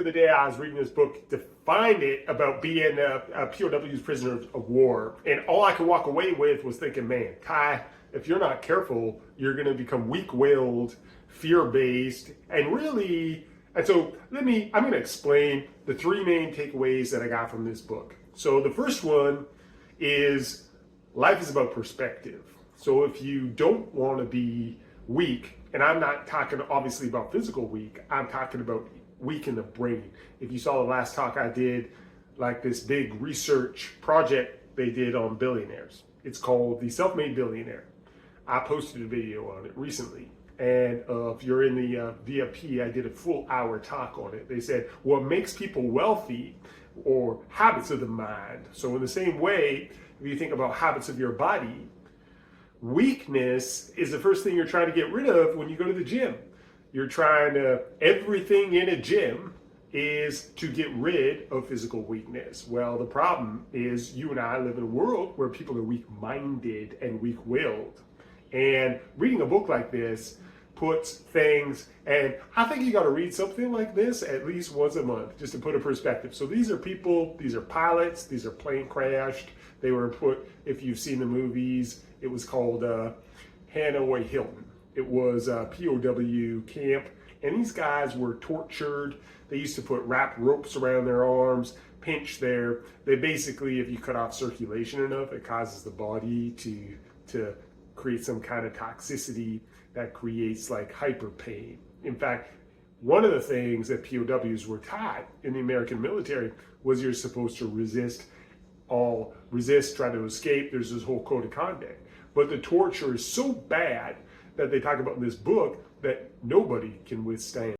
the day I was reading this book to find it about being a POW's prisoner of war. And all I could walk away with was thinking, man, Kai, if you're not careful, you're going to become weak-willed, fear-based, and so I'm going to explain the three main takeaways that I got from this book. So the first one is life is about perspective. So if you don't want to be weak, and I'm not talking obviously about physical weak, I'm talking about weak in the brain. If you saw the last talk I did, like this big research project they did on billionaires. It's called The Self-Made Billionaire. I posted a video on it recently. And if you're in the VIP, I did a full hour talk on it. They said, what makes people wealthy or habits of the mind. So in the same way, if you think about habits of your body, weakness is the first thing you're trying to get rid of when you go to the gym. Everything in a gym is to get rid of physical weakness. Well, the problem is you and I live in a world where people are weak-minded and weak-willed. And reading a book like this puts things, and I think you got to read something like this at least once a month just to put a perspective. So these are people, these are pilots, these are plane crashed. They were put, if you've seen the movies, it was called Hanoi Hilton. It was a POW camp, and these guys were tortured. They used to put wrapped ropes around their arms, they basically, if you cut off circulation enough, it causes the body to create some kind of toxicity that creates like hyper pain. In fact, one of the things that POWs were taught in the American military was you're supposed to resist, try to escape. There's this whole code of conduct. But the torture is so bad that they talk about in this book that nobody can withstand.